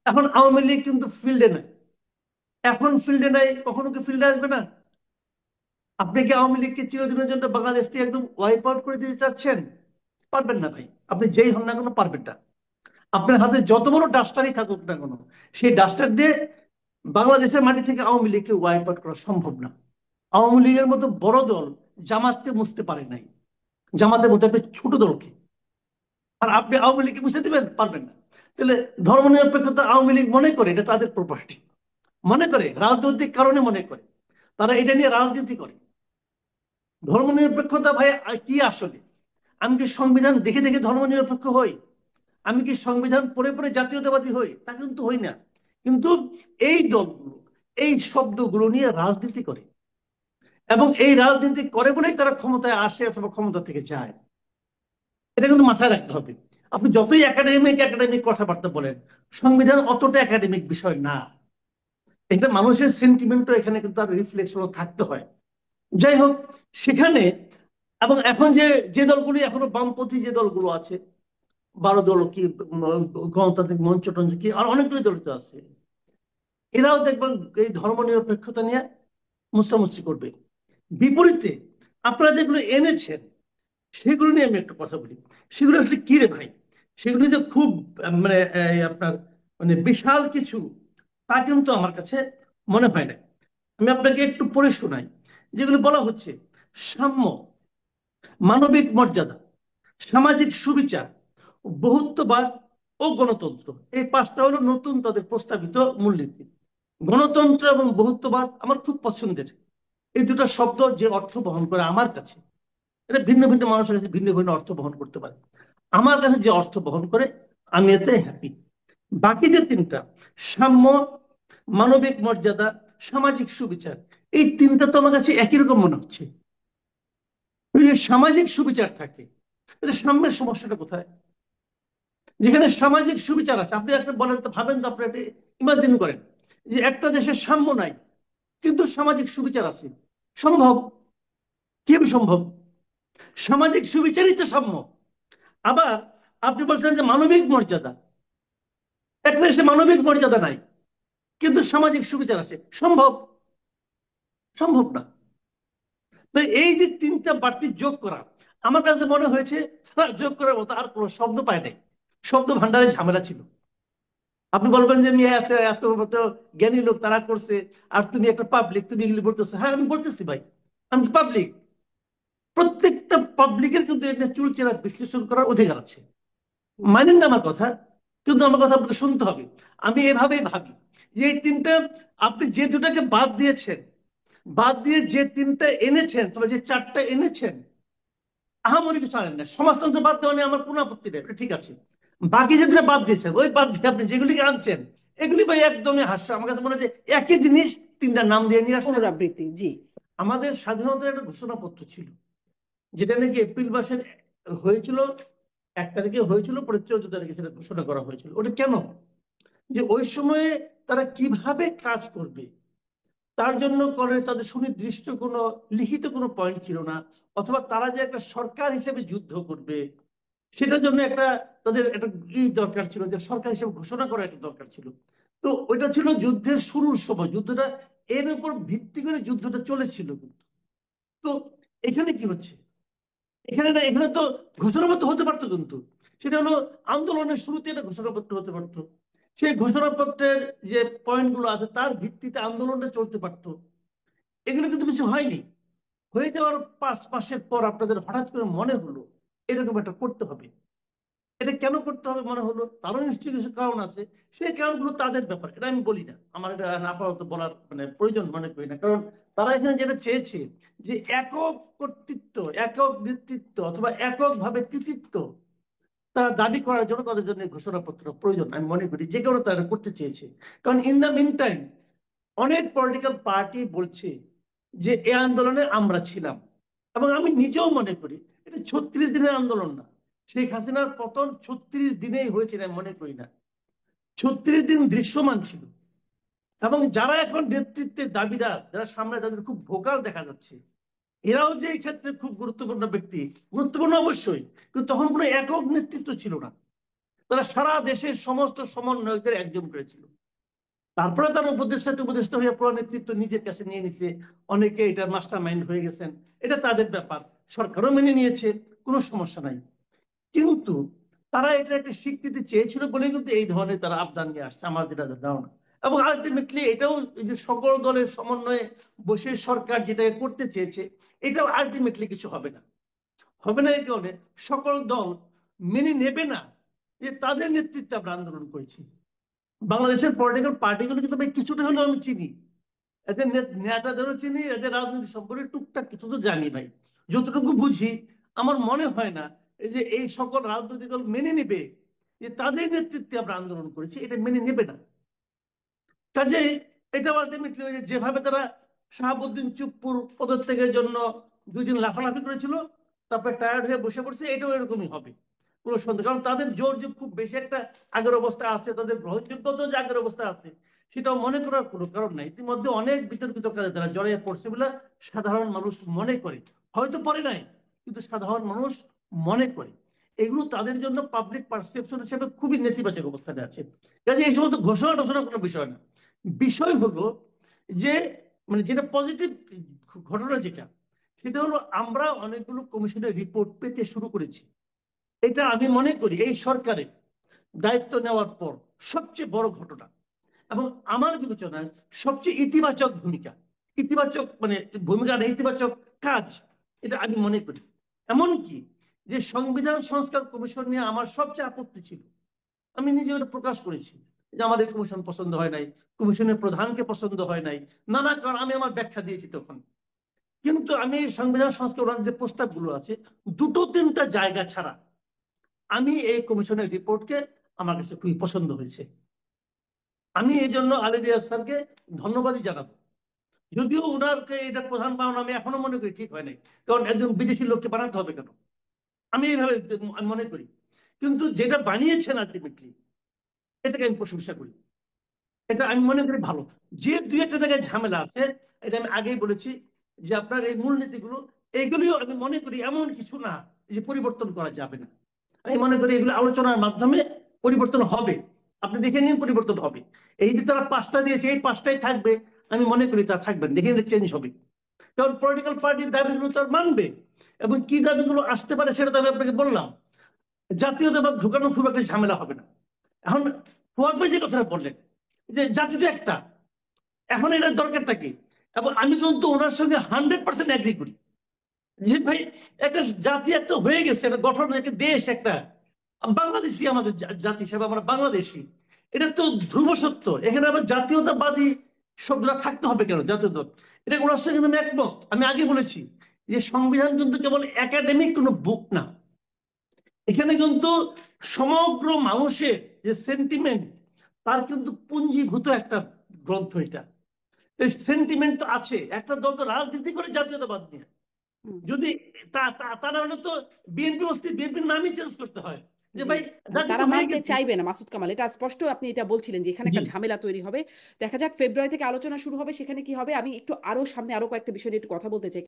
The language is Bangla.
এখন আওয়ামী লীগ কিন্তু ফিল্ডে নাই। এখন ফিল্ডে নাই, কখনো কি ফিল্ডে আসবে না? আপনি কি আওয়ামী লীগকে চিরদিনের জন্য বাংলাদেশ থেকে একদম ওয়াইপ আউট করে দিতে চাচ্ছেন? পারবেন না ভাই, আপনি যেই হন না কেন পারবেন না। আপনার হাতে যত বড় ডাস্টারই থাকুক না কেন, সেই ডাস্টার দিয়ে বাংলাদেশের মাটি থেকে আওয়ামী লীগকে ওয়াইপ আউট করা সম্ভব না। আওয়ামী লীগের মতো বড় দল জামাতকে মুছতে পারে নাই, জামাতের মতো একটা ছোট দলকে। আর আপনি আওয়ামী লীগকে মুছে দিবেন? পারবেন না। তাহলে ধর্মনিরপেক্ষতা আওয়ামী লীগ মনে করে এটা তাদের প্রপার্টি, মনে করে রাজনৈতিক কারণে মনে করে, তারা এটা নিয়ে রাজনীতি করে। ধর্মনিরপেক্ষতা ভাই কি আসলে? আমি কি সংবিধান দেখে দেখে ধর্মনিরপেক্ষ হই? আমি কি সংবিধান পড়ে পড়ে জাতীয়তাবাদী হই? তা কিন্তু হই না। কিন্তু এই দলগুলো এই শব্দগুলো নিয়ে রাজনীতি করে, এবং এই রাজনীতি করে বলেই তারা ক্ষমতায় আসে অথবা ক্ষমতা থেকে যায়। এটা কিন্তু মাথায় রাখতে হবে। আপনি যতই একাডেমিক একাডেমিক কথাবার্তা বলেন, সংবিধান অতটা একাডেমিক বিষয় না। এটা মানুষের সেন্টিমেন্টও এখানে কিন্তু তার রিফ্লেকশনও থাকতে হয়। যাই হোক, সেখানে এবং এখন যে যে দলগুলি এখনো বামপন্থী যে দলগুলো আছে, 12 দল কি, গণতান্ত্রিক মঞ্চ টঞ্চ কি, আর অনেকগুলি দলিত আছে, এরাও দেখবেন এই ধর্ম নিরপেক্ষতা নিয়ে মুস্তামুস্তি করবে। বিপরীতে আপনারা যেগুলো এনেছেন সেগুলো নিয়ে আমি একটু কথা বলি। সেগুলো আসলে কি রে ভাই? সেগুলো যে খুব মানে আপনার মানে বিশাল কিছু, তা কিন্তু আমার কাছে মনে হয় না। আমি আপনাকে একটু পড়ে শোনাই যেগুলো বলা হচ্ছে: সাম্য, মানবিক মর্যাদা, সামাজিক সুবিচার, বহুত্ববাদ ও গণতন্ত্র। এই 5টা হলো নতুন তাদের প্রস্তাবিত মূলনীতি। গণতন্ত্র এবং বহুত্ববাদ আমার খুব পছন্দের। এই দুটো শব্দ যে অর্থ বহন করে আমার কাছে, এটা ভিন্ন ভিন্ন মানুষের কাছে ভিন্ন ভিন্ন অর্থ বহন করতে পারে। আমার কাছে যে অর্থ বহন করে, আমি এতে হ্যাপি। বাকি যে তিনটা, সাম্য, মানবিক মর্যাদা, সামাজিক সুবিচার, এই তিনটা তো আমার কাছে একই রকম মনে হচ্ছে। যদি সামাজিক সুবিচার থাকে, তাহলে সাম্যের সমস্যাটা কোথায়? যেখানে সামাজিক সুবিচার আছে, আপনি একটা বলেন তো, ভাবেন তো, আপনি একটা ইমাজিন করেন যে একটা দেশের সাম্য নাই কিন্তু সামাজিক সুবিচার আছে। সম্ভব? কিভাবে সম্ভব? সামাজিক সুবিচারই তো সাম্য। আবার আপনি বলছেন যে মানবিক মর্যাদা, একটা দেশে মানবিক মর্যাদা নাই কিন্তু সামাজিক সুবিচার আছে। সম্ভব? সম্ভব না। তো এই যে তিনটা বাড়তি যোগ করা, আমার কাছে মনে হয়েছে তারা যোগ করার মতো আর কোনো শব্দ পায় নাই। শব্দ ভান্ডারে ঝামেলা ছিল। আপনি বলবেন যে মিয়া এত এত মতো জ্ঞানী লোক তারা করছে, আর তুমি একটা পাবলিক, তুমি এগুলি বলতেছো। হ্যাঁ, আমি বলতেছি ভাই, আমি পাবলিক। প্রত্যেকটা পাবলিকের কিন্তু এটা চুলচেরা বিশ্লেষণ করার অধিকার আছে। মানেন না আমার কথা? কিন্তু আমার কথা আপনাকে শুনতে হবে। আমি এভাবেই ভাবি যে এই তিনটা, আপনি যে দুটাকে বাদ দিয়েছেন, বাদ দিয়ে যে তিনটা এনেছেন, তবে যে চারটা এনেছেন, আহামরি কিছু আনেন না। সমাজতন্ত্র বাদ দেওয়া নিয়ে আমার কোনো আপত্তি নেই, এটা ঠিক আছে। বাকি যে দুটা বাদ দিয়েছেন, ওই বাদ দিয়ে আপনি যেগুলিকে আনছেন, এগুলি ভাই একদমই হাস্য। আমার কাছে মনে হয় যে একই জিনিস তিনটা নাম দিয়ে নিয়ে আসছেন। পুনরাবৃত্তি, জি। আমাদের স্বাধীনতার একটা ঘোষণাপত্র ছিল, যেটা নাকি এপ্রিল মাসের হয়েছিল, 1 তারিখে হয়েছিল, পরে 14 তারিখে সেটা ঘোষণা করা হয়েছিল। ওটা কেন? যে ওই সময়ে তারা কিভাবে কাজ করবে তার জন্য করে, তাদের সুনির্দিষ্ট কোনো লিখিত কোনো পয়েন্ট ছিল না। অথবা তারা যে একটা সরকার হিসেবে যুদ্ধ করবে, সেটার জন্য একটা তাদের একটা দরকার ছিল, যে সরকার হিসেবে ঘোষণা করা একটা দরকার ছিল। তো ওইটা ছিল যুদ্ধের শুরুর সময়, যুদ্ধটা এর উপর ভিত্তি করে যুদ্ধটা চলেছিল কিন্তু। তো এখানে কি হচ্ছে? এখানে না, এখানে তো ঘোষণাপত্র হতে পারতো কিন্তু। সেটা হলো আন্দোলনের শুরুতে একটা ঘোষণাপত্র হতে পারতো। সেই ঘোষণাপত্রের যে পয়েন্ট গুলো আছে তার ভিত্তিতে আন্দোলনটা চলতে পারতো। এগুলো কিন্তু কিছু হয়নি। হয়ে যাওয়ার 5 মাসের পর আপনাদের হঠাৎ করে মনে হলো এরকম একটা করতে হবে। এটা কেন করতে হবে মনে হলো? তারও নিশ্চয়ই কিছু কারণ আছে। সেই কারণগুলো তাদের ব্যাপার, এটা আমি বলি না। আমার এটা আপাতত বলার মানে প্রয়োজন মনে করি না। কারণ তারা এখানে যেটা চেয়েছে, যে একক কর্তৃত্ব, একক নেতৃত্ব অথবা একক ভাবে কৃতিত্ব তারা দাবি করার জন্য তাদের জন্য ঘোষণাপত্র প্রয়োজন আমি মনে করি, যে কারণে তারা করতে চেয়েছে। কারণ ইন দ্য মিন টাইম অনেক পলিটিক্যাল পার্টি বলছে যে এই আন্দোলনে আমরা ছিলাম। এবং আমি নিজেও মনে করি এটা 36 দিনের আন্দোলন না। শেখ হাসিনার পতন 36 দিনেই হয়েছিল আমি মনে করি না। 36 দিন দৃশ্যমান ছিল। এবং যারা এখন নেতৃত্বের দাবিদার, যারা সামনে, তাদের খুব ভোকাল দেখা যাচ্ছে, এরাও যে এই ক্ষেত্রে খুব গুরুত্বপূর্ণ ব্যক্তি। গুরুত্বপূর্ণ অবশ্যই, কিন্তু তখন কোনো একক নেতৃত্ব ছিল না। তারা সারা দেশের সমস্ত সমন্বয়কদের একজন করেছিল। তারপরে তার উপদেষ্টা হয়ে পুরো নেতৃত্ব নিজের কাছে নিয়ে নিছে, অনেকে এটা মাস্টার মাইন্ড হয়ে গেছেন, এটা তাদের ব্যাপার, সরকারও মেনে নিয়েছে, কোনো সমস্যা নাই। কিন্তু তারা এটা একটা স্বীকৃতি চেয়েছিল বলে কিন্তু এই ধরনের তারা আবদান নিয়ে আসছে, আমার যেটা ধারণা। এবং আলটিমেটলি এটাও যে সকল দলের সমন্বয়ে বসে সরকার যেটা করতে চেয়েছে, এটাও আলটিমেটলি কিছু হবে না। হবে না এই কারণে সকল দল মেনে নেবে না যে তাদের নেতৃত্বে আমরা আন্দোলন করেছি। বাংলাদেশের পলিটিক্যাল পার্টিগুলো কিন্তু ভাই কিছুটা হলেও আমি চিনি, এদের নেতাদেরও চিনি, এদের রাজনীতি সম্পর্কে টুকটাক কিছু তো জানি ভাই, যতটুকু বুঝি। আমার মনে হয় না এই যে এই সকল রাজনৈতিক দল মেনে নেবে যে তাদের নেতৃত্বে আমরা আন্দোলন করেছি, এটা মেনে নেবে না। কাজে এটা আলটিমেটলি যেভাবে তারা শাহাবুদ্দিন চুপ্পুর পদত্যাগের জন্য 2 দিন লাফালাফি করেছিল, তারপরে টায়ার্ড হয়ে বসে পড়ছে, এটাও এরকমই হবে কোনো সন্দেহ। কারণ তাদের জোর যে খুব বেশি একটা আগের অবস্থা আছে, তাদের গ্রহণযোগ্যতা যে আগের অবস্থা আছে, সেটাও মনে করার কোনো কারণ নাই। ইতিমধ্যে অনেক বিতর্কিত কাজে তারা জড়িয়ে পড়ছে বলে সাধারণ মানুষ মনে করে, হয়তো পড়ে নাই, কিন্তু সাধারণ মানুষ মনে করে। এগুলো তাদের জন্য পাবলিক পারসেপশন হিসেবে খুবই নেতিবাচক অবস্থানে আছে। কাজে এই সমস্ত ঘোষণা টোষণা কোনো বিষয় না। বিষয় হলো যে মানে যেটা পজিটিভ ঘটনা যেটা, সেটা হলো আমরা অনেকগুলো কমিশনের রিপোর্ট পেতে শুরু করেছি। এটা আমি মনে করি এই সরকারের দায়িত্ব নেওয়ার পর সবচেয়ে বড় ঘটনা, এবং আমার বিবেচনায় সবচেয়ে ইতিবাচক ভূমিকা, ইতিবাচক মানে ভূমিকা না, ইতিবাচক কাজ, এটা আমি মনে করি। এমনকি যে সংবিধান সংস্কার কমিশন নিয়ে আমার সবচেয়ে আপত্তি ছিল, আমি নিজে ওটা প্রকাশ করেছি যে আমার এই কমিশন পছন্দ হয় নাই, কমিশনের প্রধানকে পছন্দ হয় নাই, নানা কারণ আমি আমার ব্যাখ্যা দিয়েছি তখন। কিন্তু আমি এই সংবিধান সংস্কার যে প্রস্তাবগুলো আছে, 2-3টা জায়গা ছাড়া আমি এই কমিশনের রিপোর্টকে আমার কাছে খুবই পছন্দ হয়েছে। আমি এই জন্য আলী রিয়াজ স্যারকে ধন্যবাদই জানাবো। যদিও ওনাকে এটা প্রধান বানানো আমি এখনো মনে করি ঠিক হয় নাই, কারণ একজন বিদেশি লোককে বানাতে হবে কেন, আমি এইভাবে মনে করি। কিন্তু যেটা বানিয়েছেন আলটিমেটলি, এটাকে আমি প্রশংসা করি, এটা আমি মনে করি ভালো। যে 2-1টা জায়গায় ঝামেলা আছে, এটা আমি আগেই বলেছি, যে আপনার এই মূলনীতিগুলো, এগুলিও আমি মনে করি এমন কিছু না যে পরিবর্তন করা যাবে না। আমি মনে করি এগুলো আলোচনার মাধ্যমে পরিবর্তন হবে, আপনি দেখে নিন পরিবর্তন হবে। এই যে তারা 5টা দিয়েছে, এই 5টাই থাকবে, আমি মনে করি তা থাকবেন, দেখে নিলে চেঞ্জ হবে। কারণ পলিটিক্যাল পার্টির দাবিগুলো তার মানবে, এবং কি দাবিগুলো আসতে পারে সেটা তো আমি আপনাকে বললাম। জাতীয়তাবাদ ঢুকানো খুব একটা ঝামেলা হবে না। এখন ফুয়াদ ভাই যে কথাটা বললেন যে জাতি তো একটা, এখন এটার দরকারটা কি, এবং আমি কিন্তু ওনার সঙ্গে 100% এগ্রি করি যে ভাই একটা জাতি একটা হয়ে গেছে, একটা গঠন, একটা দেশ, একটা বাংলাদেশি, আমাদের জাতি হিসাবে আমরা বাংলাদেশি, এটা তো ধ্রুব সত্য। এখানে আবার জাতীয়তাবাদী শব্দটা থাকতে হবে কেন, জাতীয়তা, এটা ওনার সঙ্গে কিন্তু আমি একমত। আমি আগে বলেছি যে সংবিধান কিন্তু কেবল একাডেমিক কোনো বুক না, এখানে কিন্তু সমগ্র মানুষের যে সেন্টিমেন্ট, তার কিন্তু পুঞ্জীভূত একটা গ্রন্থ এটা। সেন্টিমেন্ট তো আছে, একটা দল তো রাজনীতি করে জাতীয়তাবাদ নিয়ে, যদি তা না হলে তো বিএনপি অস্তিত্ব, বিএনপির নামই চেঞ্জ করতে হয়, যে জি, ভাই জাতি তো তারা হয়ে মানতে গেছে। চাইবে না মাসুদ কামাল, এটা স্পষ্ট। আপনি এটা বলছিলেন যে এখানে জি। একটা ঝামেলা তৈরি হবে। দেখা যাক ফেব্রুয়ারি থেকে আলোচনা শুরু হবে, সেখানে কি হবে। আমি একটু আরো সামনে আরো কয়েকটা বিষয় নিয়ে একটু কথা বলতে চাই।